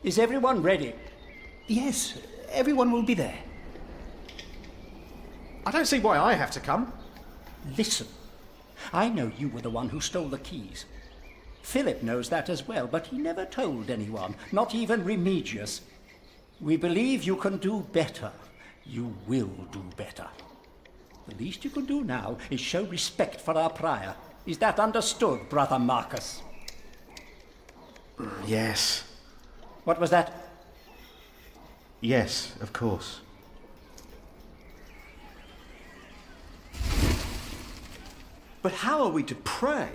Is everyone ready? Yes, everyone will be there. I don't see why I have to come. Listen, I know you were the one who stole the keys. Philip knows that as well, but he never told anyone, not even Remigius. We believe you can do better. You will do better. The least you can do now is show respect for our prior. Is that understood, Brother Marcus? Yes. What was that? Yes, of course. But how are we to pray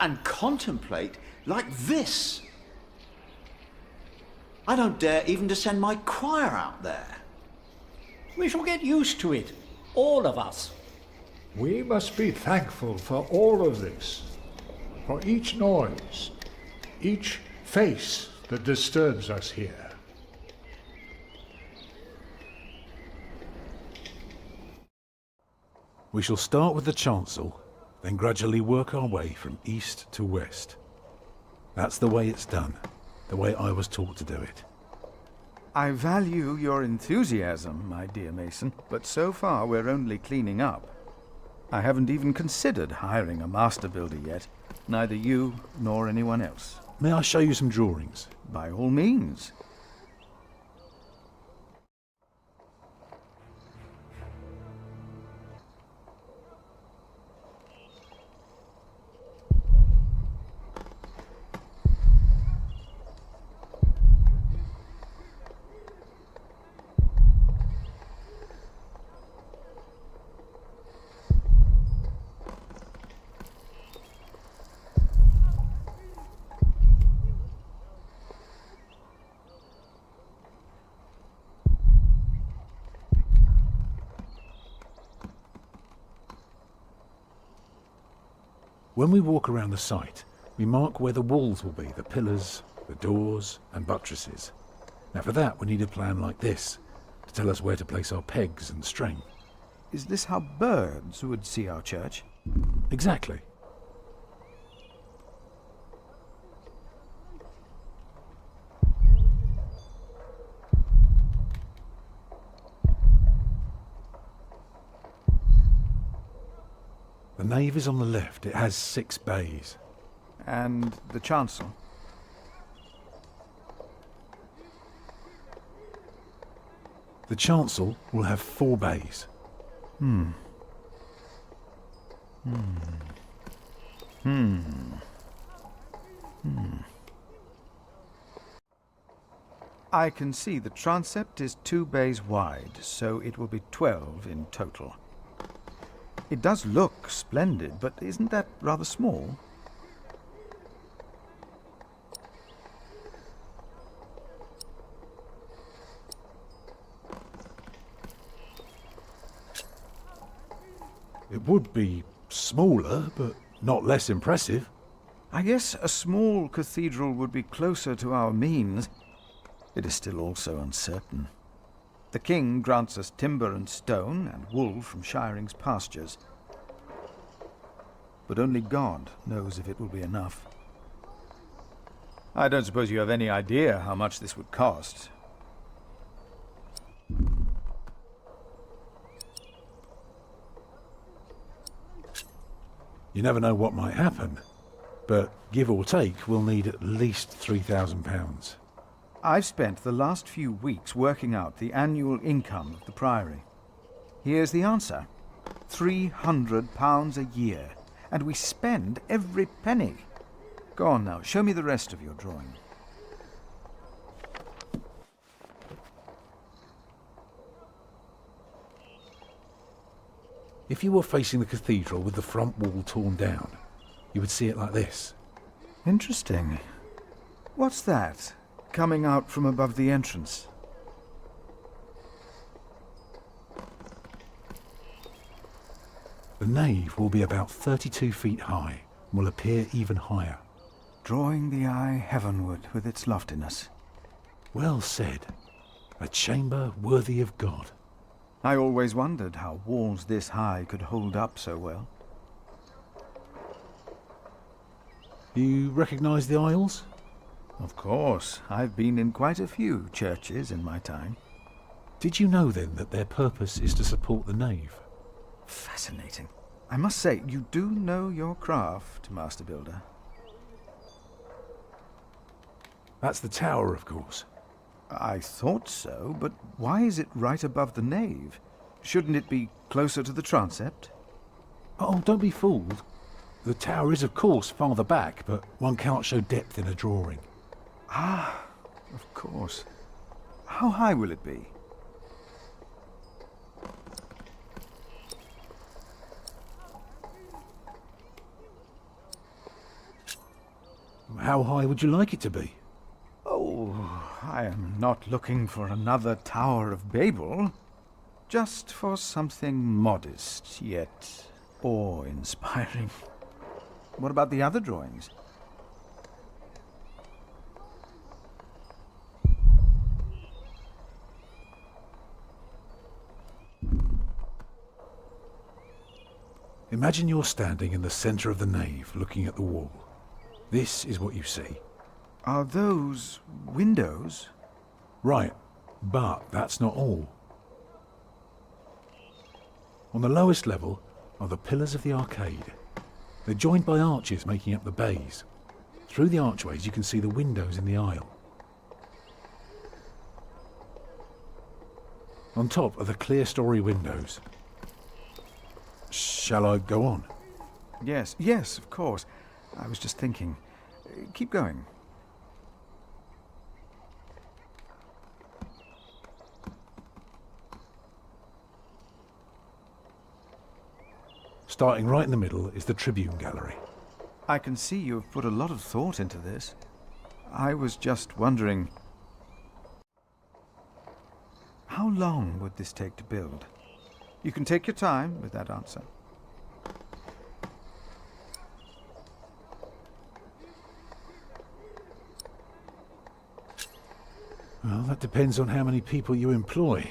and contemplate like this? I don't dare even to send my choir out there. We shall get used to it, all of us. We must be thankful for all of this, for each noise, each face that disturbs us here. We shall start with the chancel, then gradually work our way from east to west. That's the way it's done, the way I was taught to do it. I value your enthusiasm, my dear Mason, but so far we're only cleaning up. I haven't even considered hiring a master builder yet, neither you nor anyone else. May I show you some drawings? By all means. When we walk around the site, we mark where the walls will be, the pillars, the doors and buttresses. Now for that we need a plan like this, to tell us where to place our pegs and string. Is this how birds would see our church? Exactly. The nave is on the left. It has 6 bays. And the chancel? The chancel will have 4 bays. I can see the transept is 2 bays wide, so it will be 12 in total. It does look splendid, but isn't that rather small? It would be smaller, but not less impressive. I guess a small cathedral would be closer to our means. It is still also uncertain. The king grants us timber and stone and wool from Shiring's pastures. But only God knows if it will be enough. I don't suppose you have any idea how much this would cost. You never know what might happen, but give or take, we'll need at least £3,000. I've spent the last few weeks working out the annual income of the priory. Here's the answer. £300 a year, and we spend every penny. Go on now, show me the rest of your drawing. If you were facing the cathedral with the front wall torn down, you would see it like this. Interesting. What's that, coming out from above the entrance? The nave will be about 32 feet high and will appear even higher. Drawing the eye heavenward with its loftiness. Well said. A chamber worthy of God. I always wondered how walls this high could hold up so well. You recognise the aisles? Of course, I've been in quite a few churches in my time. Did you know then that their purpose is to support the nave? Fascinating. I must say, you do know your craft, Master Builder. That's the tower, of course. I thought so, but why is it right above the nave? Shouldn't it be closer to the transept? Oh, don't be fooled. The tower is, of course, farther back, but one can't show depth in a drawing. Ah, of course. How high will it be? How high would you like it to be? Oh, I am not looking for another Tower of Babel. Just for something modest, yet awe-inspiring. What about the other drawings? Imagine you're standing in the centre of the nave, looking at the wall. This is what you see. Are those windows? Right, but that's not all. On the lowest level are the pillars of the arcade. They're joined by arches making up the bays. Through the archways you can see the windows in the aisle. On top are the clear-story windows. Shall I go on? Yes, of course. I was just thinking. Keep going. Starting right in the middle is the Tribune Gallery. I can see you have put a lot of thought into this. I was just wondering, how long would this take to build? You can take your time with that answer. Well, that depends on how many people you employ.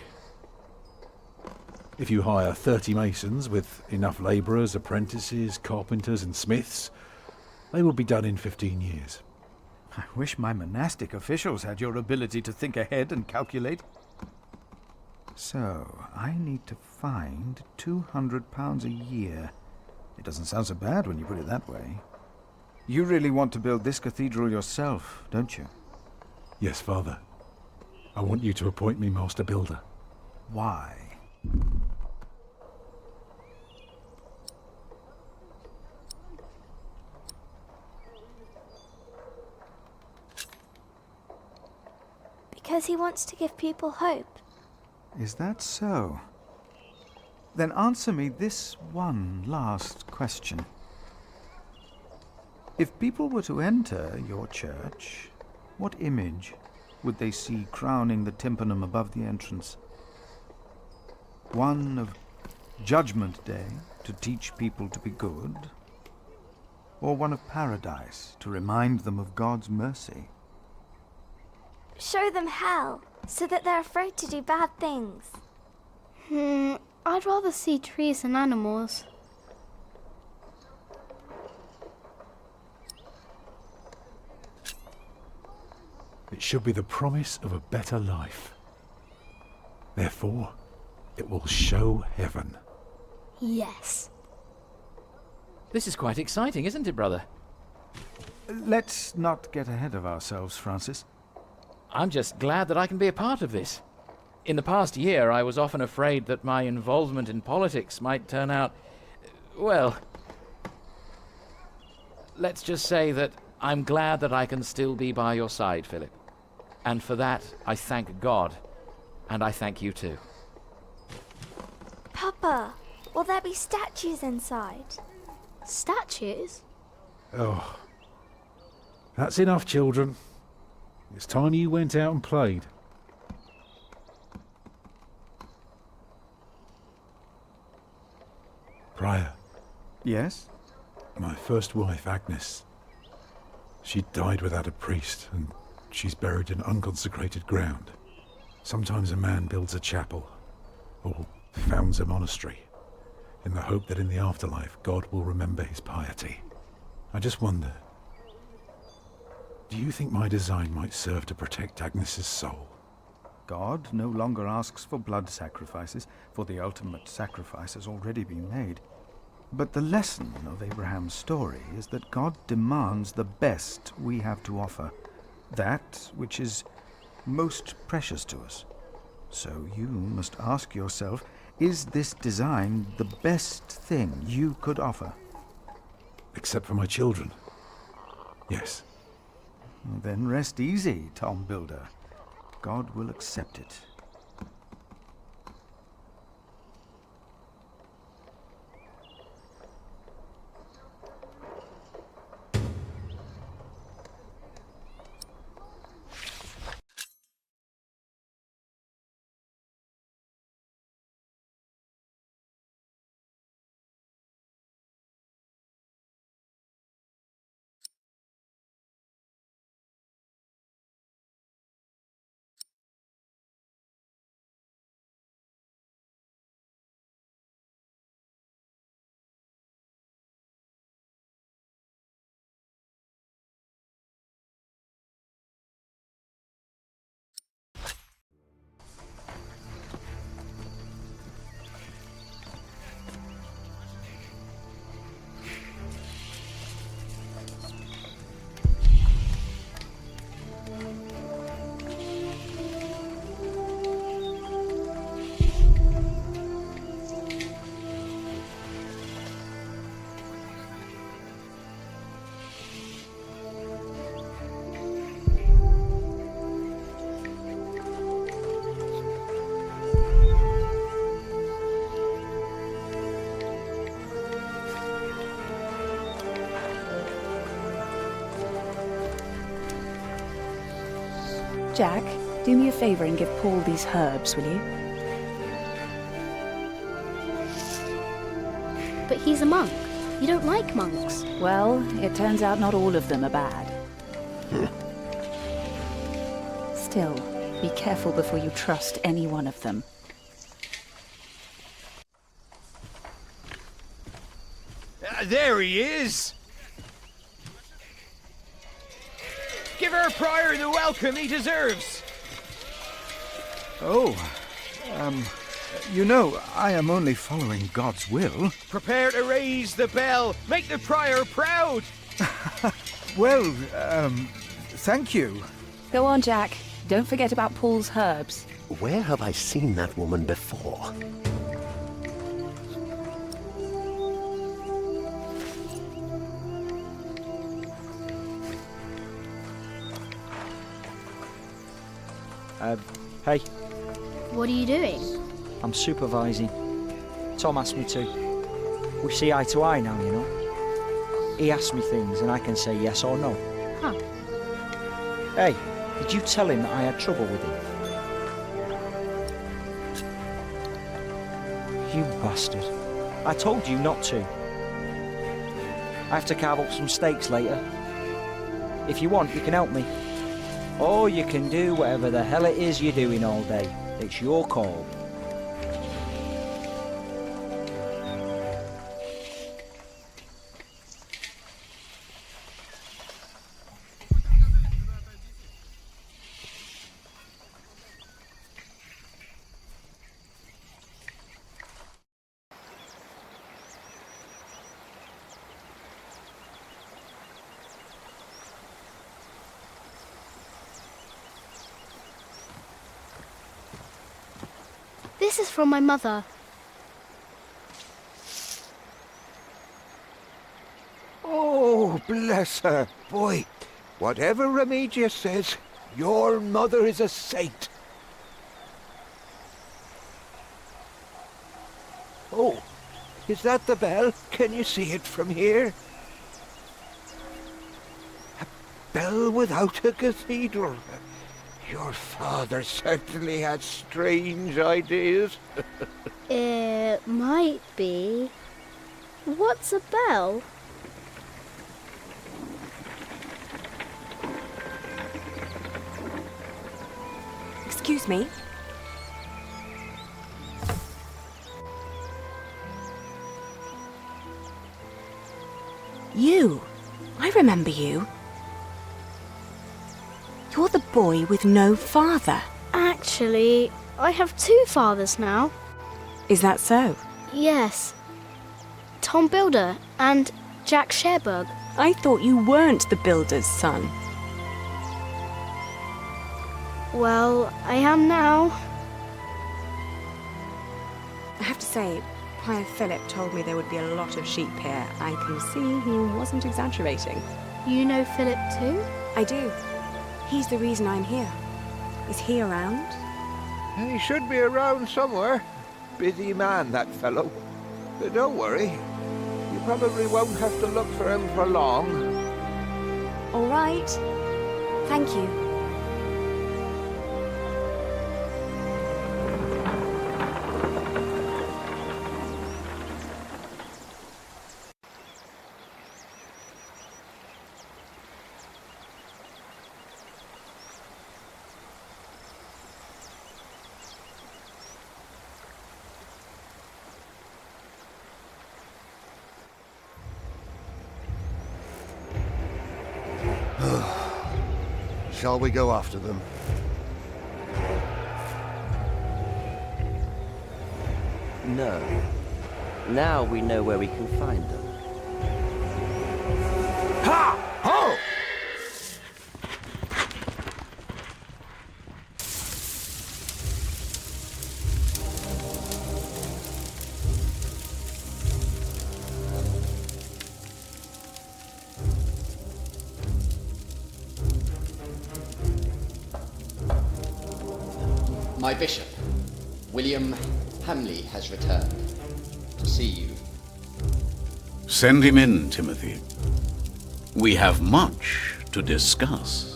If you hire 30 masons with enough labourers, apprentices, carpenters and smiths, they will be done in 15 years. I wish my monastic officials had your ability to think ahead and calculate. So, I need to find £200 a year. It doesn't sound so bad when you put it that way. You really want to build this cathedral yourself, don't you? Yes, Father. I want you to appoint me Master Builder. Why? Because he wants to give people hope. Is that so? Then answer me this one last question. If people were to enter your church, what image would they see crowning the tympanum above the entrance? One of Judgment Day, to teach people to be good? Or one of Paradise, to remind them of God's mercy? Show them hell, so that they're afraid to do bad things. I'd rather see trees and animals. It should be the promise of a better life. Therefore, it will show heaven. Yes. This is quite exciting, isn't it, brother? Let's not get ahead of ourselves, Francis. I'm just glad that I can be a part of this. In the past year, I was often afraid that my involvement in politics might turn out, well, let's just say that I'm glad that I can still be by your side, Philip. And for that, I thank God, and I thank you too. Papa, will there be statues inside? Statues? Oh, that's enough, children. It's time you went out and played. Prior, Yes? my first wife, Agnes, she died without a priest, and she's buried in unconsecrated ground. Sometimes a man builds a chapel, or founds a monastery, in the hope that in the afterlife God will remember his piety. I just wonder, Do you think my design might serve to protect Agnes's soul? God no longer asks for blood sacrifices, for the ultimate sacrifice has already been made. But the lesson of Abraham's story is that God demands the best we have to offer, that which is most precious to us. So you must ask yourself, is this design the best thing you could offer? Except for my children. Yes. Then rest easy, Tom Builder. God will accept it. Jack, do me a favour and give Paul these herbs, will you? But he's a monk. You don't like monks. Well, it turns out not all of them are bad. Still, be careful before you trust any one of them. There he is! Give our prior the welcome he deserves! Oh, you know, I am only following God's will. Prepare to raise the bell! Make the prior proud! Well, thank you. Go on, Jack. Don't forget about Paul's herbs. Where have I seen that woman before? Hey, What are you doing? I'm supervising. Tom asked me to. We see eye to eye now, you know. He asks me things and I can say yes or no. Huh. Hey, did you tell him that I had trouble with him? You bastard. I told you not to. I have to carve up some steaks later. If you want, you can help me. Or you can do whatever the hell it is you're doing all day. It's your call. This is from my mother. Oh, bless her. Boy, whatever Remedius says, your mother is a saint. Oh, is that the bell? Can you see it from here? A bell without a cathedral. Your father certainly had strange ideas. It might be. What's a bell? Excuse me? You! I remember you. boy with no father? Actually, I have 2 fathers now. Is that so? Yes. Tom Builder and Jack Sherberg. I thought you weren't the builder's son. Well, I am now. I have to say, Prior Philip told me there would be a lot of sheep here. I can see he wasn't exaggerating. You know Philip too? I do. He's the reason I'm here. Is he around? He should be around somewhere. Busy man, that fellow. But don't worry. You probably won't have to look for him for long. All right. Thank you. Shall we go after them? No. Now we know where we can find them. Ha! Ho! My bishop, William Hamley, has returned to see you. Send him in, Timothy. We have much to discuss.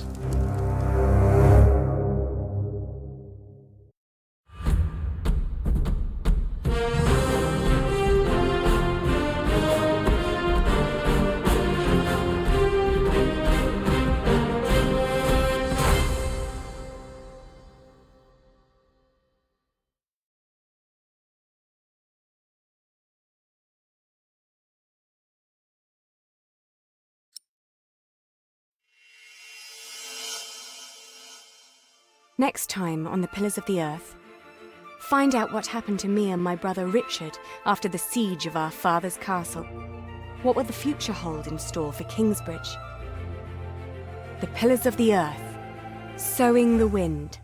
Next time on the Pillars of the Earth, find out what happened to me and my brother Richard after the siege of our father's castle. What will the future hold in store for Kingsbridge? The Pillars of the Earth, Sowing the Wind.